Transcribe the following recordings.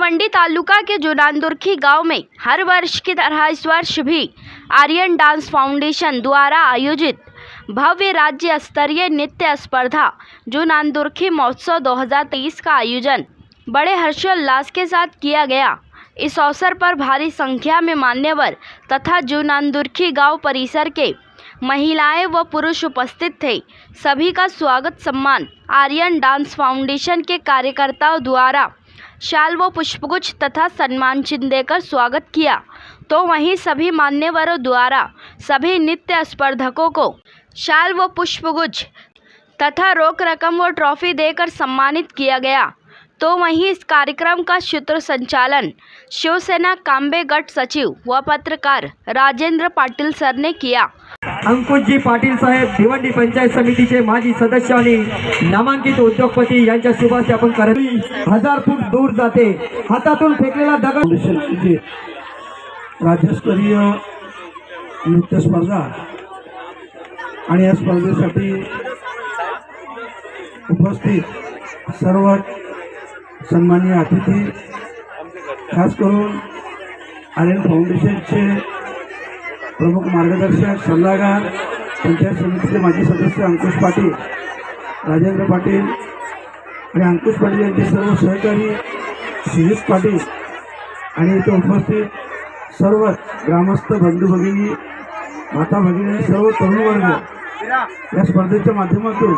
भिवंडी तालुका के जुनानदुर्खी गांव में हर वर्ष की तरह इस वर्ष भी आर्यन डांस फाउंडेशन द्वारा आयोजित भव्य राज्य स्तरीय नृत्य स्पर्धा जुनानदुर्खी महोत्सव 2023 का आयोजन बड़े हर्षोल्लास के साथ किया गया। इस अवसर पर भारी संख्या में मान्यवर तथा जुनानदुर्खी गांव परिसर के महिलाएं व पुरुष उपस्थित थे। सभी का स्वागत सम्मान आर्यन डांस फाउंडेशन के कार्यकर्ताओं द्वारा शाल व पुष्पगुच्छ तथा सम्मान चिन्ह देकर स्वागत किया, तो वहीं सभी मान्यवरों द्वारा सभी नृत्य स्पर्धकों को शाल व पुष्पगुच्छ तथा रोक रकम व ट्रॉफी देकर सम्मानित किया गया। तो वहीं इस कार्यक्रम का सूत्र संचालन शिवसेना कांबे गट सचिव व पत्रकार राजेंद्र पाटील सर ने किया। अंकुशजी पाटील साहेब भिवंडी पंचायत समितीचे माजी सदस्य आणि नामांकित उद्योगपती यांच्या शुभाशय आपण करत 1000 फूट दूर जाते हातातून फेकलेला दगड राज्यस्तरीय नृत्य स्पर्धा आणि या स्पर्धेसाठी उपस्थित सर्व सन्माननीय अतिथी, खास करून आर्यन फाउंडेशनचे प्रमुख मार्गदर्शक सल्लागार पंचायत समितीचे माजी सदस्य अंकुश पाटील, राजेंद्र पाटील आणि अंकुश पाटील यांचे सर्व सहकारी शिरीष पाटील आणि इथे उपस्थित सर्व ग्रामस्थ बंधू भगिनी, माता भगिनी, सर्व तरुण वर्ग या स्पर्धेच्या माध्यमातून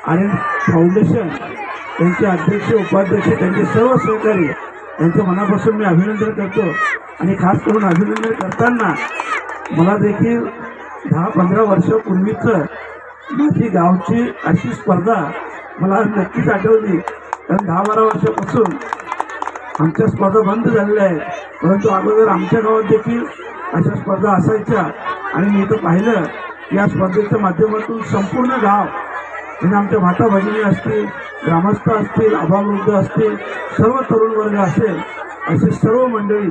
आर्यन फाउंडेशन त्यांचे अध्यक्ष, उपाध्यक्ष, त्यांचे सर्व सहकारी यांचं मनापासून मी अभिनंदन करतो। आणि खास करून अभिनंदन करताना मला देखील 10-15 वर्षापूर्वीचं माझी गावची अशी स्पर्धा मला नक्कीच आठवली, कारण 10-12 वर्षापासून आमच्या स्पर्धा बंद झालेल्या आहेत, परंतु अगोदर आमच्या गावात देखील अशा स्पर्धा असायच्या। आणि मी इथं पाहिलं की या स्पर्धेच्या माध्यमातून संपूर्ण गाव म्हणजे आमच्या माता भगिनी असतील, ग्रामस्थ असतील, अभाववृद्ध असतील, सर्व तरुण वर्ग असेल, असे सर्व मंडळी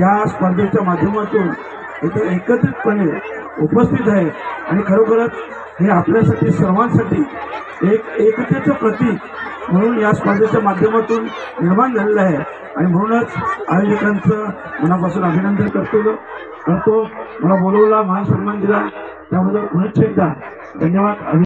या स्पर्धेच्या माध्यमातून इथे एकत्रितपणे उपस्थित आहे। आणि खरोखरच हे आपल्यासाठी सर्वांसाठी एक एकतेचं प्रतीक म्हणून या स्पर्धेच्या माध्यमातून निर्माण झालेलं आहे। आणि म्हणूनच आयोजकांचं मनापासून अभिनंदन करतो। मला बोलवला, मान सन्मान दिला, त्याबद्दल पुनश्च एकदा धन्यवाद।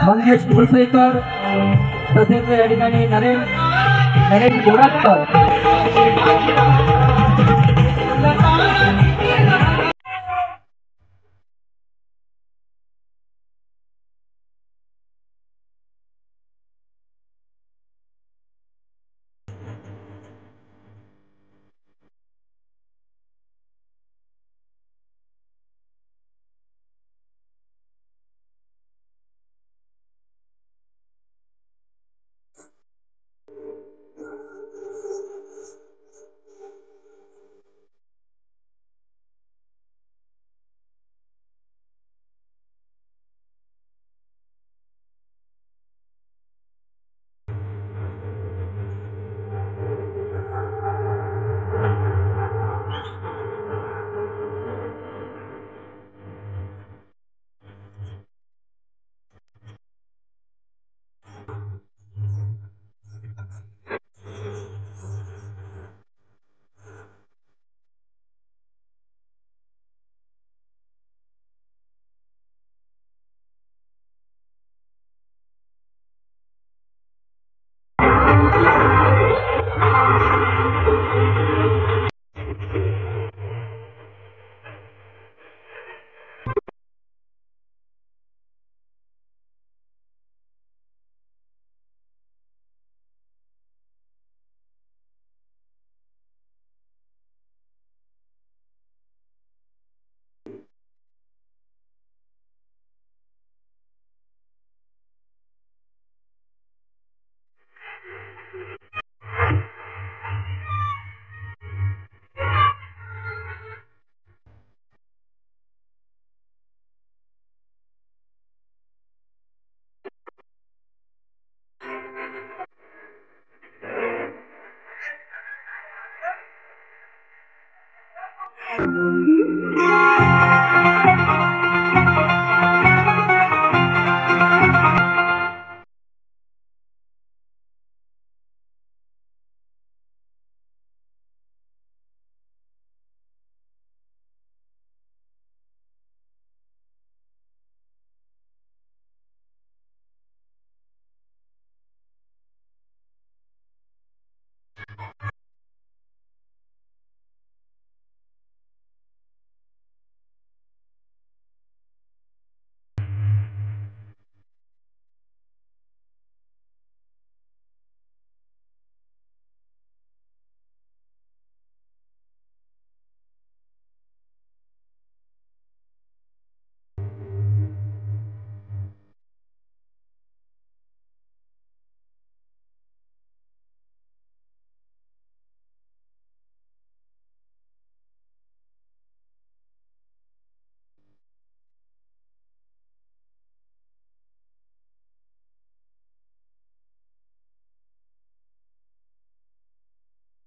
मंगेश कुलसेकर तसेच या ठिकाणी नरेश गोराटकर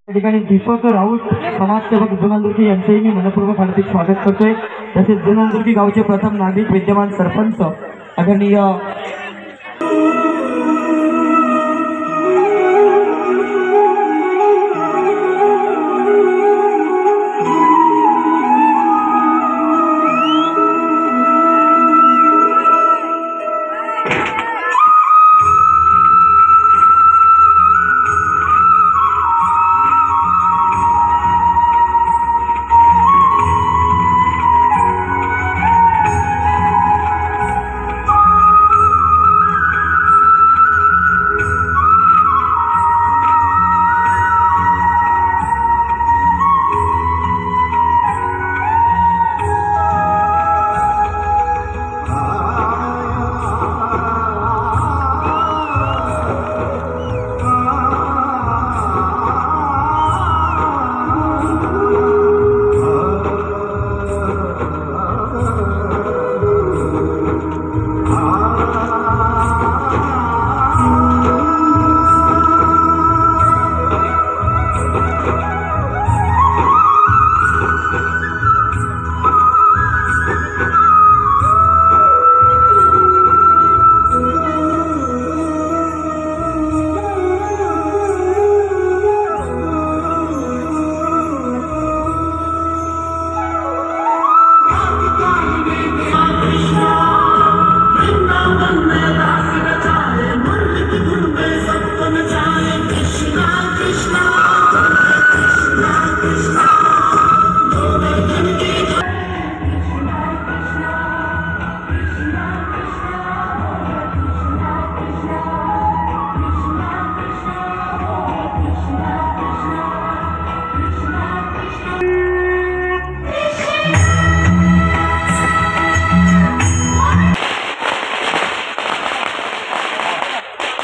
या ठिकाणी दीपक राऊत समाजसेवक जुनांदुर्गी यांचेही मी मनपूर्वक हार्दिक स्वागत करतोय। तसेच जुनांदुर्गी गावचे प्रथम नागरिक विद्यमान सरपंच आदरणीय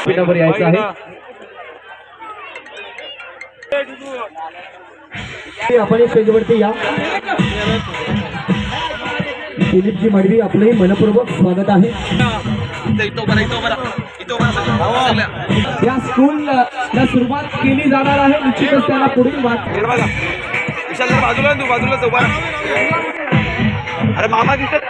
पीठावर यायचं आहे। आपण स्टेजवरती या। दिलीपजी मडवी आपले मनपूर्वक स्वागत आहे। या स्कूलला सुरुवात केली जाणार आहे। निश्चितच त्याला पुढील बाजूला तू बाजूला अरे मामा दिसत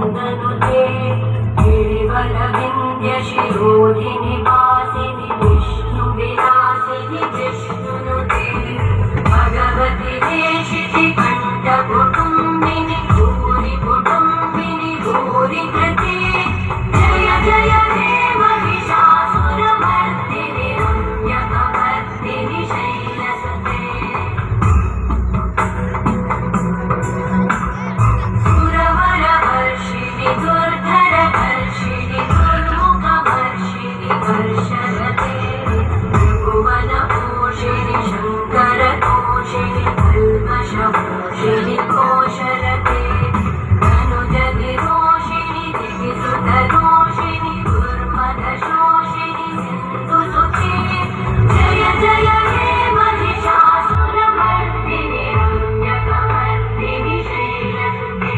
नन्दनुते गिरिवरविन्द्यशिरोधिनि वासिनि विष्णुविलासिनि जिष्णुनुते भगवति देशिति कण्ठकुटुम्बिनि भूरि कुटुम्बिनि भूरि कृते जय जय हे महिषासुरमर्दिनि रम्यकमर्दिनि शैलसुते सुरवरवर्षिणि दुर्धरवर्षिणि दुर्मुखवर्षिणि वर्षरते भुवनपोषिणि शङ्करतोषिणि कल्मषपोषिणि कोशरते धनुजधिरोषिणि दिविसुतरोषिणि दुर्मदशोषिणि सिन्धुसुते जय जय हे महिषासुरमर्दिनि रम्यकमर्दिनि शैलसुते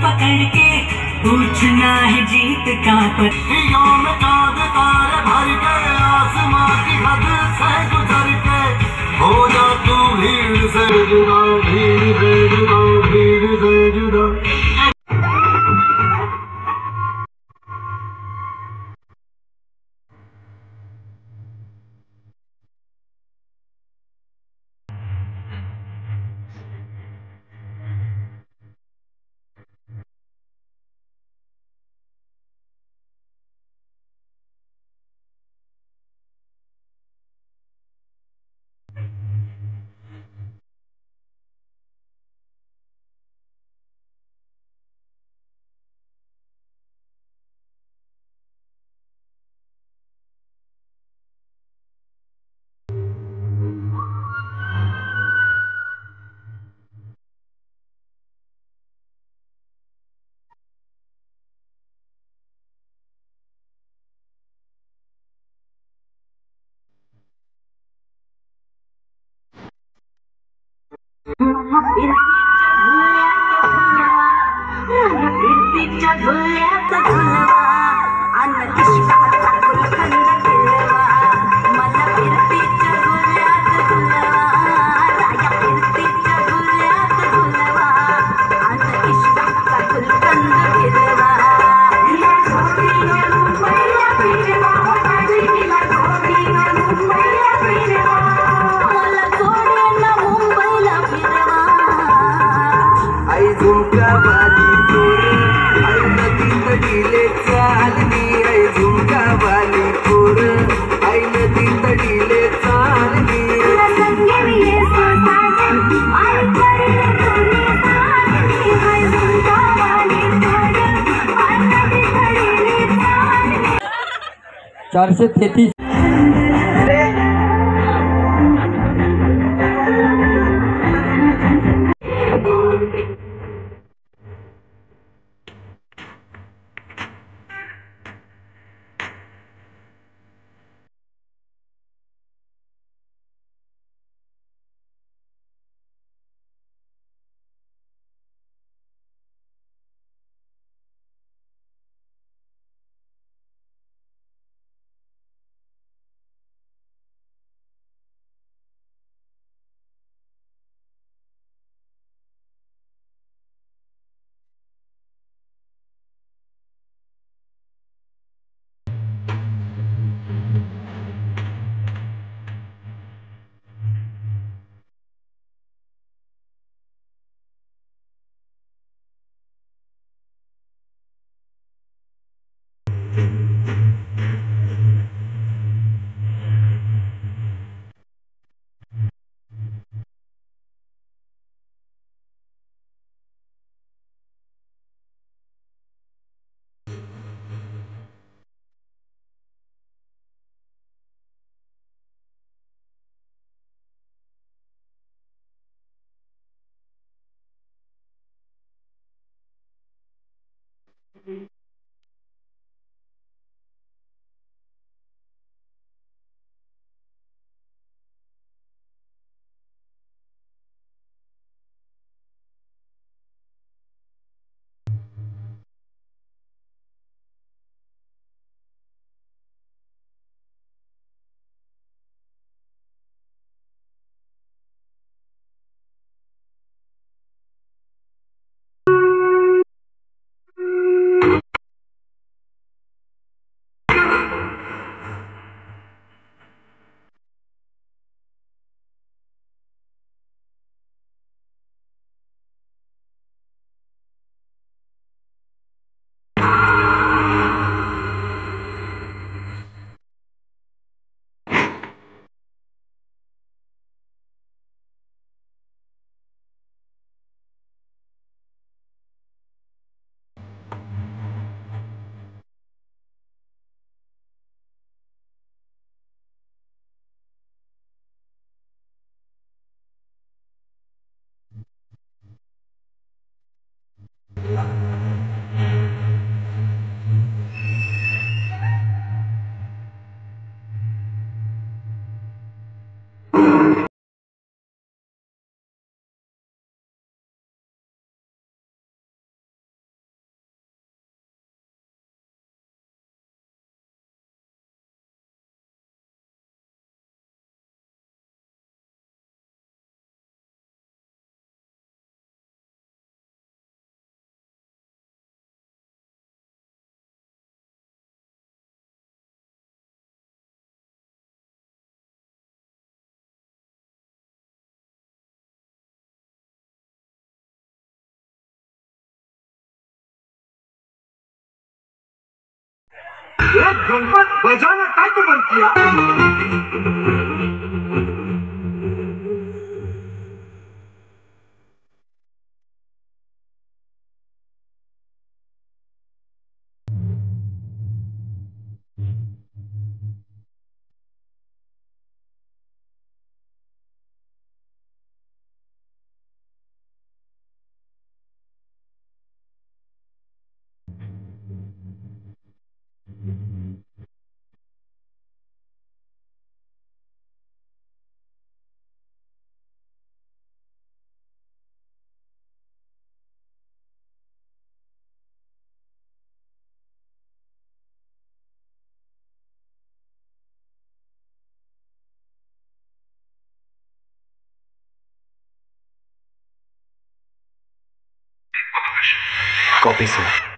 पकड़ के पूछना है जीत का में तारे भर के आसमां की हद से गुजर के हो जा तू भीड़ से जुदा भीड़ झुमकावाली पोर आई नदी तडीले चालली आई झुमकावाली पोर आई नदी तडीले चालली चारशे 33 एक गणपत बजाना तक बन किया copy sir.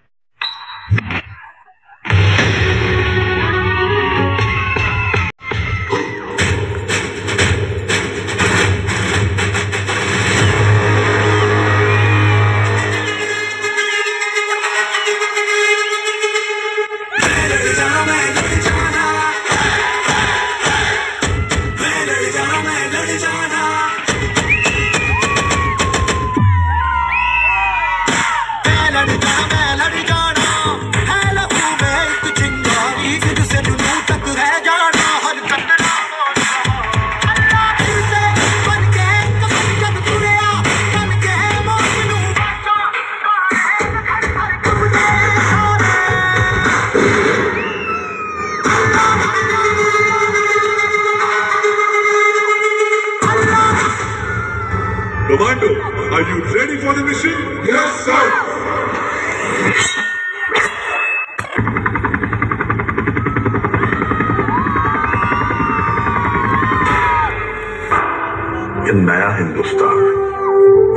finishing? Yes, sir. ये नया हिंदुस्तान,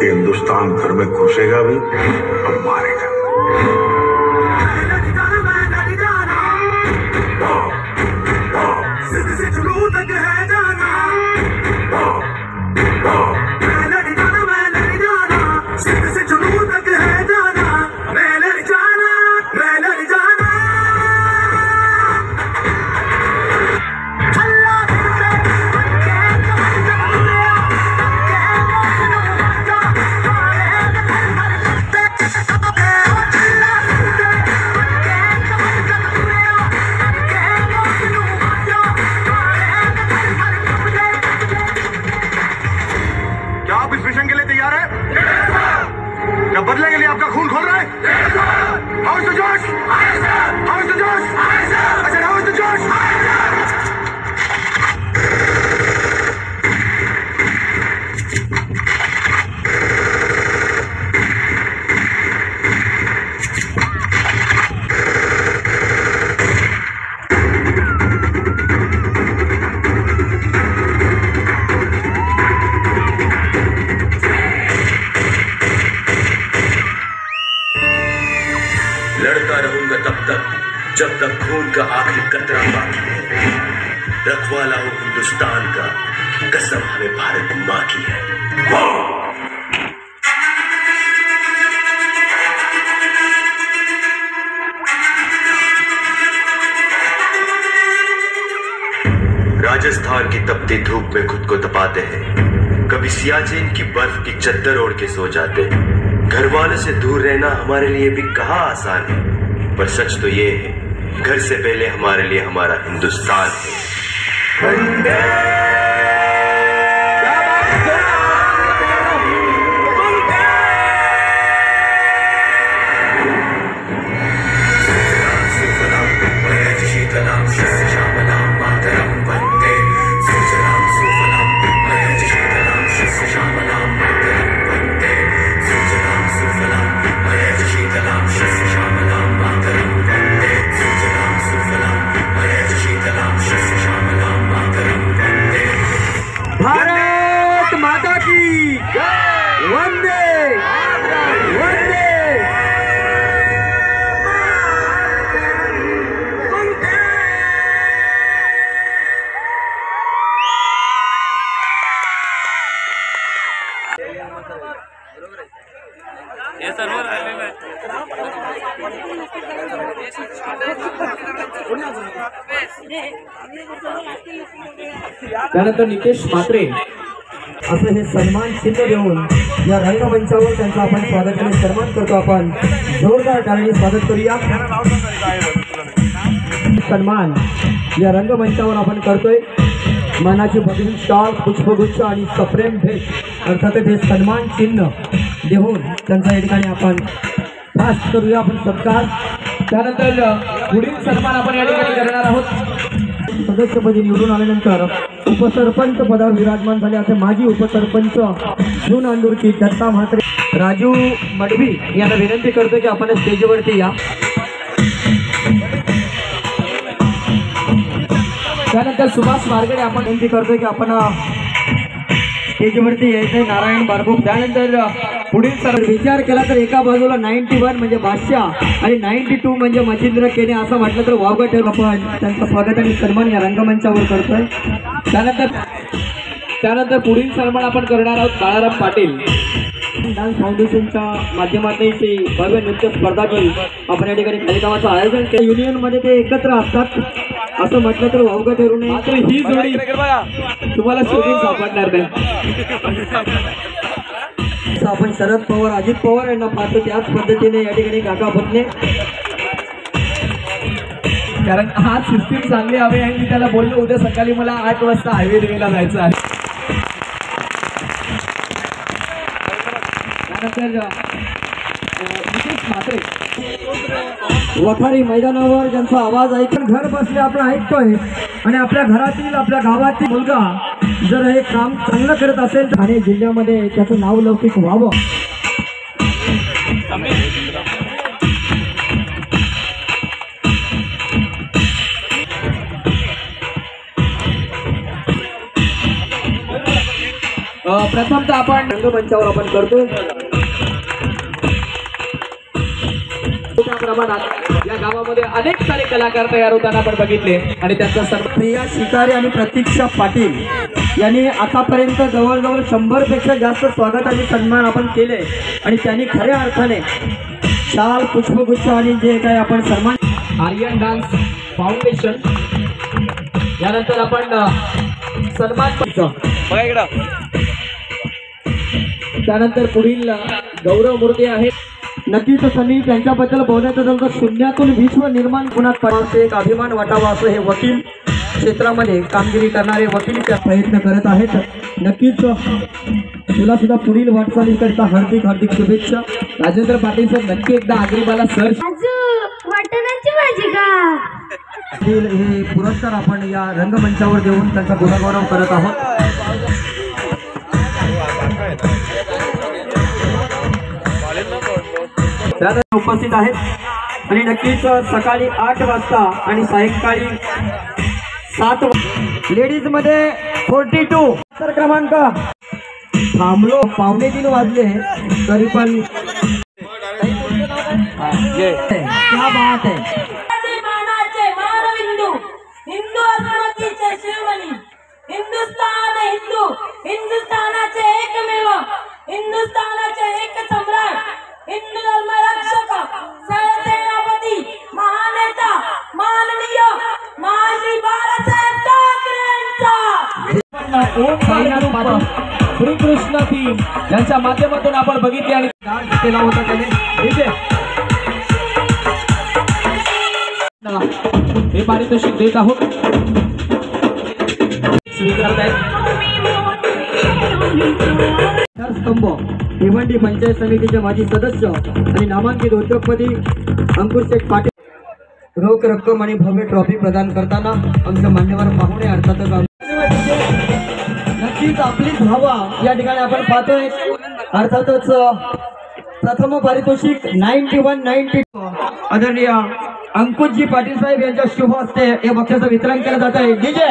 ये हिंदुस्तान घर में घुसेगा भी और मारेगा। क्या बदले के लिए आपका खून खोल रहा है? How is the Josh? How is the Josh? I said, how is the Josh? लड़ता रहूंगा तब तक जब तक खून का आखिरी कतरा बाकी है। रखवाला हूं हिंदुस्तान का, कसम हमें भारत माँ की है। राजस्थान की तपती धूप में खुद को तपाते हैं, कभी सियाचिन की बर्फ की चद्दर ओढ़ के सो जाते हैं। घर वालों से दूर रहना हमारे लिए भी कहाँ आसान है, पर सच तो ये है, घर से पहले हमारे लिए हमारा हिंदुस्तान है। भारत माता की वंदे वंदे। त्यानंतर नितेश म्हात्रे असं हे सन्मान चिन्ह देऊन या रंगमंचावर त्यांचा आपण स्वागत केले, सन्मान करतो आपण जोरदार टाळ्यांनी स्वागत करूया। सन्मान या रंगमंचावर आपण करतोय, मानाची भगवी स्टॉल, पुष्पगुच्छ आणि सप्रेम भेट अर्थातच हे सन्मान चिन्ह देऊन त्यांचा या ठिकाणी आपण खास करूया आपण सत्कार। त्यानंतर पुढील सन्मान आपण या ठिकाणी करणार आहोत। सदस्यपदी निवडून आल्यानंतर उपसरपंच पदावर विराजमान झाले असे माजी उपसरपंच जू नांदुरकी दत्ता म्हात्रे राजू मडवी यांना विनंती करतो की आपण स्टेजवरती या। त्यानंतर सुभाष मार्गडे आपण विनंती करतो की आपण स्टेजवरती यायचंय। नारायण बारबूक त्यानंतर पुढील सर विचार केला तर एका बाजूला 91 म्हणजे बादशाह आणि 92 म्हणजे मच्छिंद्र केने असं म्हटलं तर वावगं ठेवून आपण त्यांचं स्वागत आणि सन्मान या रंगमंचावर करतोय। त्यानंतर पुढील सन्मान आपण करणार आहोत बाळाराम पाटील डान्स फाउंडेशनच्या माध्यमातून ती भव्य नृत्य स्पर्धा घेऊन आपण या ठिकाणी कार्यक्रमाचं आयोजन केलं। युनियनमध्ये ते एकत्र असतात असं म्हटलं तर वावगं ठरू नये, मात्र ही जोडी तुम्हाला शोधून सापडणार नाही। आपण शरद पवार अजित पवार यांना पाहतो त्याच पद्धतीने या ठिकाणी काका बदले, कारण आज सिस्टीम चांगली हवी आहे। मी त्याला बोललो उद्या सकाळी मला 8 वाजता हायवे देवीला जायचं आहे। त्यानंतर नितेश म्हात्रे वखारी मैदानावर ज्यांचा आवाज ऐकून घर बसले आपण ऐकतोय आणि आपल्या घरातील आपल्या गावातील मुलगा जर हे काम चांगलं करत असेल तर ठाणे जिल्ह्यामध्ये त्याचं नाव लौकिक व्हावं प्रथमतः आपण रंगमंचावर आपण करतो मोठ्या प्रमाणात या गावामध्ये अनेक सारे कलाकार तयार होताना आपण बघितले आणि त्यांचा सर्व प्रिया शिकारी आणि प्रतीक्षा पाटील यांनी आतापर्यंत जवळजवळ 100 पेक्षा जास्त स्वागत आणि सन्मान आपण केले आणि त्यांनी खऱ्या अर्थाने शाल पुष्पगुच्छ आणि जे काही आपण सन्मान आर्यन डान्स फाउंडेशन यानंतर आपण सन्मान बघा इकडं त्यानंतर पुढील गौरव मूर्ती आहेत. नक्कीच सनी त्यांच्याबद्दल बोलायचं झालं तर शून्यातून विश्व निर्माण गुणात पडण्याचे एक अभिमान वाटावा असं हे वकील क्षेत्रामध्ये कामगिरी करणारे वकिलीचा प्रयत्न करत आहेत. नक्कीच तुला सुद्धा पुढील वाटचालीकरता हार्दिक हार्दिक शुभेच्छा. राजेंद्र पाटील सर नक्की एकदा आगरीबाला सर वाटणाची भाजी का हे पुरस्कार आपण या रंगमंचावर देऊन त्यांचा गुणगौरव करत आहोत. उपस्थित आहेत आणि नक्कीच सकाळी 8 वाजता आणि सायंकाळी 7 लेडीज मध्ये 42 तर क्रमांक थांबलो 2:45 वाजले तरी पण क्या बात है. हिंदू अस्मितेचे शिवमणी हिंदुस्तान हिंदू हिंदुस्थानाचे एकमेव हिंदुस्थानाचे एक सम्राट हिंदू धर्म रक्षक सरसेनापती महानेता माननीय महाश्री बाळासाहेब ठाकरेंचा श्रीकृष्ण टीम यांच्या माध्यमातून आपण बघितले आणि केला होता त्याने हे पारितोषिक देत आहोत. स्वीकारत आहेत स्तंभ भिवंडी पंचायत समितीचे माजी सदस्य आणि नामांकित उद्योगपती अंकुश शेठ पाटील रोख रक्कम आणि भव्य ट्रॉफी प्रदान करताना आमचे मान्यवर पाहुणे अर्थातच नक्कीच आपलीच हवा या ठिकाणी आपण पाहतोय. अर्थातच प्रथम पारितोषिक 91-92 आदरणीय अंकुशजी पाटील साहेब यांच्या शुभ हस्ते या बक्षाचं वितरण केलं जात आहे. डीजे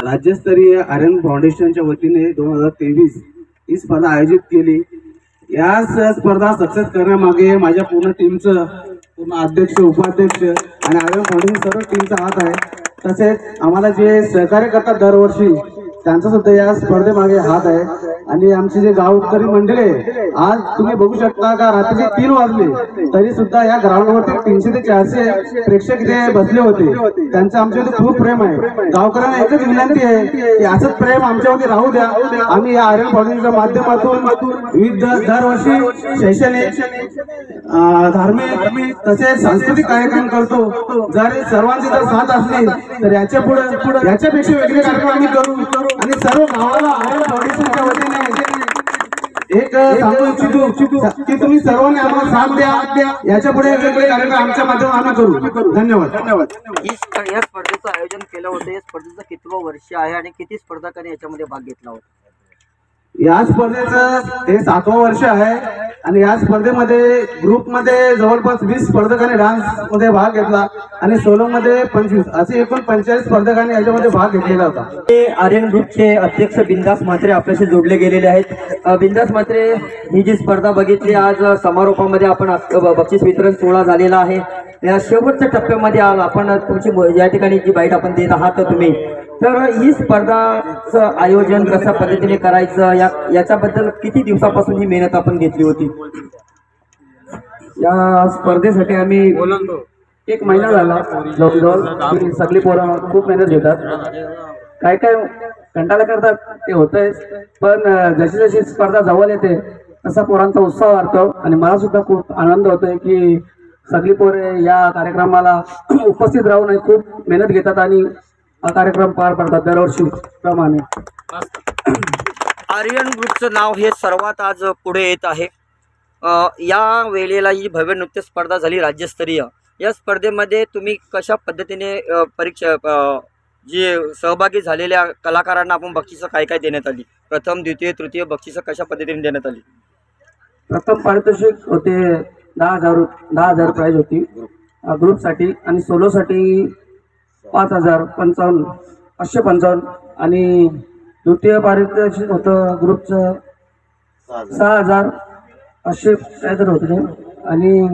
राज्यस्तरीय आर्यन फाउंडेशनच्या वतीने 2023 ही स्पर्धा आयोजित केली. या स्पर्धा सक्सेस करण्यामागे माझ्या पूर्ण टीमचं पूर्ण अध्यक्ष उपाध्यक्ष आणि आर्यन फाउंडेशन सर्व टीमचा हात आहे. तसेच आम्हाला जे सहकार्य करतात दरवर्षी त्यांचा सुद्धा या स्पर्धेमागे हात आहे. आणि आमचे जे गावकरी मंडळी आज तुम्ही बघू शकता का रात्रीचे 3 वाजले तरी सुद्धा या ग्राउंडवरती 300 ते 400 प्रेक्षक इथे बसले होते. त्यांचं आमच्यावरती खूप प्रेम आहे. गावकऱ्यांना एकच विनंती आहे की असंच प्रेम आमच्यावरती राहू द्या. आम्ही या आर्यन फाउंडेशनच्या माध्यमातून विविध दरवर्षी शैक्षणिक धार्मिक तसेच सांस्कृतिक कार्यक्रम करतो. जर सर्वांची जर साथ असली तर याच्या पुढे याच्यापेक्षा वेगळे कार्यक्रम आम्ही करू आणि सर्व गावाला आर्यन फाउंडेशनच्या वतीने एक सांगू इच्छितो की तुम्ही सर्वांनी आम्हाला साथ द्या. याच्या पुढे वेगवेगळे कार्यक्रम आमच्या माध्यमातून आम्ही करू. धन्यवाद. या स्पर्धेचं आयोजन केलं होतं. या स्पर्धेचं कितवं वर्ष आहे आणि किती स्पर्धकांनी याच्यामध्ये भाग घेतला होता? या स्पर्धेचं हे 7वं वर्ष आहे आणि या स्पर्धेमध्ये ग्रुपमध्ये जवळपास 20 स्पर्धकांनी डान्स मध्ये भाग घेतला आणि सोलो मध्ये 25 असे एकूण 45 स्पर्धकांनी याच्यामध्ये भाग घेतलेला होता. आर्यन ग्रुपचे अध्यक्ष बिंदास म्हात्रे आपल्याशी जोडले गेलेले आहेत. बिंदास म्हात्रे ही जी स्पर्धा बघितली आज समारोपामध्ये आपण बक्षीस वितरण सोहळा झालेला आहे. या शेवटच्या टप्प्यामध्ये आपण तुमची या ठिकाणी जी बाईट आपण देत आहात तुम्ही तर ही स्पर्धाचं आयोजन कशा पद्धतीने करायचं याच्याबद्दल किती दिवसापासून ही मेहनत आपण घेतली होती? या स्पर्धेसाठी आम्ही 1 महिना झाला जवळजवळ. सगळी पोरं खूप मेहनत घेतात. काय काय कंटाळा करतात ते होतंय पण जशी जशी स्पर्धा जवळ येते तसा पोरांचा उत्साह वाढतो आणि मला सुद्धा खूप आनंद होतोय की सगळी पोरे या कार्यक्रमाला उपस्थित राहून खूप मेहनत घेतात आणि हा कार्यक्रम पार पडतात दरवर्षी प्रमाणे. आर्यन ग्रुपचं नाव हे सर्वात आज पुढे येत आहे. या वेळेला ही भव्य नृत्य स्पर्धा झाली राज्यस्तरीय. या स्पर्धेमध्ये तुम्ही कशा पद्धतीने परीक्षा जे सहभागी झालेल्या कलाकारांना आपण बक्षिसं काय काय देण्यात आली? प्रथम द्वितीय तृतीय बक्षिसं कशा पद्धतीने देण्यात आली? प्रथम पारितोषिक होते 10,000 प्राइज होती ग्रुपसाठी आणि सोलोसाठी 5,055 555 आणि द्वितीय पारितोषिक होतं ग्रुपचं 6,000 असे काहीतरी होते आणि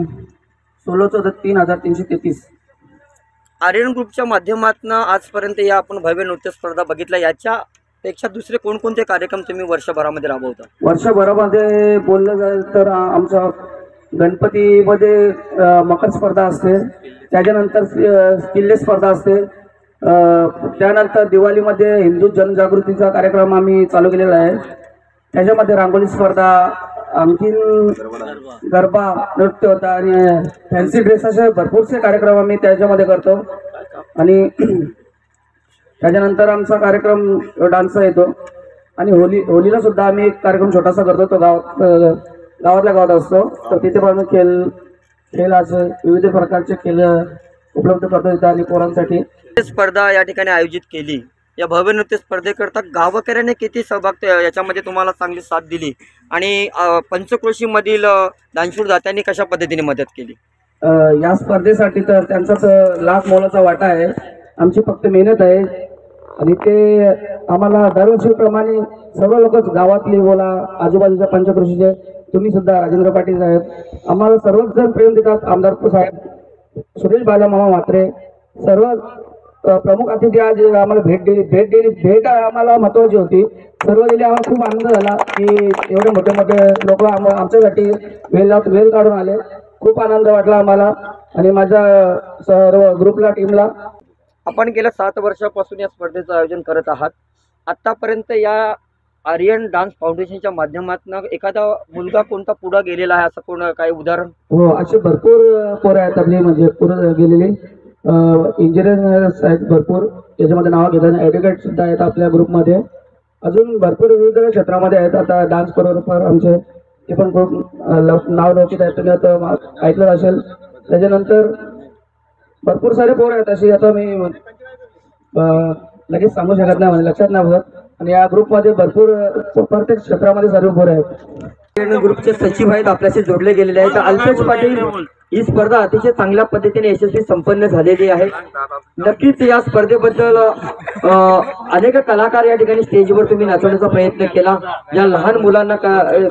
सोलोचं होतं 3,333. आर्यन ग्रुपच्या माध्यमातून आजपर्यंत या आपण भव्य नृत्य स्पर्धा बघितल्या, याच्यापेक्षा दुसरे कोणकोणते कार्यक्रम तुम्ही वर्षभरामध्ये राबवता? वर्षभरामध्ये बोललं जाईल तर आमच्या गणपतीमध्ये मकर स्पर्धा असते, त्याच्यानंतर किल्ले स्पर्धा असते, त्यानंतर दिवाळीमध्ये हिंदू जनजागृतीचा कार्यक्रम आम्ही चालू केलेला आहे, त्याच्यामध्ये रांगोळी स्पर्धा, आणखीन गरबा नृत्य होता आणि फॅन्सी ड्रेस असे भरपूरसे कार्यक्रम आम्ही त्याच्यामध्ये करतो. आणि त्याच्यानंतर आमचा कार्यक्रम डान्सचा येतो आणि होलीला सुद्धा आम्ही एक कार्यक्रम छोटासा करतो, तो गावातल्या गावात असतो. तर तिथे पण खेळ असे विविध प्रकारचे खेळ उपलब्ध करतो तिथे आणि पोरांसाठी. स्पर्धा या ठिकाणी आयोजित केली, या भव्य नृत्य स्पर्धेकरता गावकऱ्याने किती सहभाग याच्यामध्ये तुम्हाला चांगली साथ दिली आणि पंचक्रोशीमधील दानशूर दात्यांनी कशा पद्धतीने मदत केली? या स्पर्धेसाठी तर त्यांचाच लाख मोलाचा वाटा आहे, आमची फक्त मेहनत आहे आणि ते आम्हाला दरवर्षीप्रमाणे सर्व लोकच गावातली बोला आजूबाजूच्या पंचक्रोशीचे, तुम्ही सुद्धा राजेंद्र पाटील साहेब, आम्हाला सर्वच जण प्रेम देतात. आमदार साहेब, सुरेश बालामामा म्हात्रे, सर्व प्रमुख अतिथी आज आम्हाला भेट आम्हाला महत्वाची होती. सर्व दिले आम्हाला खूप आनंद झाला की एवढे मोठे लोक आमच्यासाठी वेळ काढून आले. खूप आनंद वाटला आम्हाला आणि माझ्या सर्व ग्रुपला टीमला. आपण गेल्या 7 वर्षापासून या स्पर्धेचं आयोजन करत आहात. आतापर्यंत या आर्यन डान्स फाउंडेशनच्या माध्यमातून एखादा मुलगा कोणता पुढे गेलेला आहे असं कोण काही उदाहरण? हो, असे भरपूर पोरं आहेत आपली, म्हणजे पुढे गेलेले इंजिनियर आहेत भरपूर, त्याच्यामध्ये नाव घेतात. ॲडव्होकेट सुद्धा आहेत आपल्या ग्रुपमध्ये, अजून भरपूर विविध क्षेत्रामध्ये आहेत. आता डान्स कोरिओग्राफर आमचे ते पण खूप नाव लौकिक आहेत, तुम्ही आता ऐकलं असेल. त्याच्यानंतर भरपूर सारे पोरं आहेत अशी, आता मी लगेच सांगू शकत नाही, म्हणजे लक्षात नाही बघत. आणि या ग्रुपमध्ये भरपूर प्रत्येक क्षेत्रामध्ये सर्व पोरं आहेत. ग्रुपचे सचिव आहेत आपल्याशी जोडले गेलेले आहेत. अल्पेश पाटील, ही स्पर्धा अतिशय चांगल्या पद्धतीने यशस्वी संपन्न झालेली आहे. नक्कीच या स्पर्धेबद्दल अनेक कलाकार या ठिकाणी स्टेजवर तुम्ही नाचवण्याचा प्रयत्न केला, या लहान मुलांना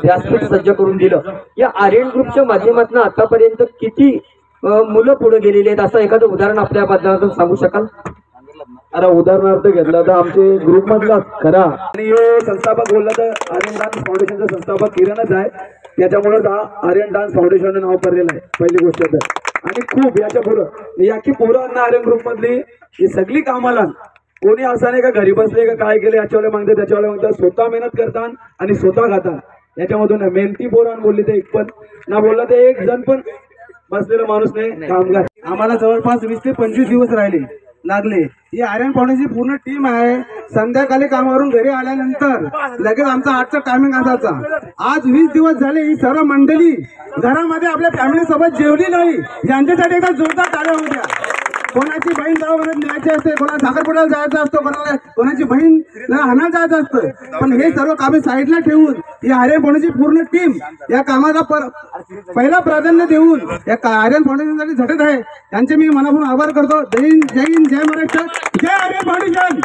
व्यासपीठ सज्ज करून दिलं. या आर्यन ग्रुपच्या माध्यमातून आतापर्यंत किती मुलं पुढे गेलेली आहेत असं एखादं उदाहरण आपल्या माध्यमातून सांगू शकाल? अरे उदाहरणार्थ घेतला तर आमचे ग्रुप मधला खरा आणि हे संस्थापक बोलला तर आर्यन डान्स फाउंडेशनचा संस्थापक किरणच आहे, त्याच्यामुळे आर्यन डान्स फाउंडेशन नाव पडलेलं आहे पहिली गोष्ट तर. आणि खूप याच्या पुढं याची पोरांना आर्यन ग्रुप मधली ही सगळी कामाला कोणी असं नाही का घरी बसले का काय केले याच्यावाले मागतात त्याच्यावाले मागतात, स्वतः मेहनत करतात आणि स्वतः खातात. याच्यामधून मेहनती पोरान बोलली ते एक पण ना बोलला ते एक जण पण बसलेला माणूस नाही कामगार. आम्हाला जवळपास 20 ते 25 दिवस राहिले लागले. ही आर्यन फाउंडेशनची पूर्ण टीम आहे. संध्याकाळी कामावरून घरी आल्यानंतर लगेच आमचा 8चा टायमिंग असायचा. आज 20 दिवस झाले ही सर्व मंडळी घरामध्ये आपल्या फॅमिली सोबत जेवली नाही, यांच्यासाठी एकदा जोरदार टाळ्या होऊ द्या. कोणाची बहीण दवाखान्यात न्यायची असते, कोणाला साखरपुड्याला जायचं असतं, कोणाची बहीण हाना जायचं असतं, पण हे सर्व कामे साईडला ठेवून ही आर्यन फाउंडेशनची पूर्ण टीम या कामाला पहिला प्राधान्य देऊन या आर्यन फाउंडेशनसाठी झटत आहे. त्यांचे मी मनापासून आभार करतो. जय हिंद, जय महाराष्ट्र, जय आर्यन फाउंडेशन.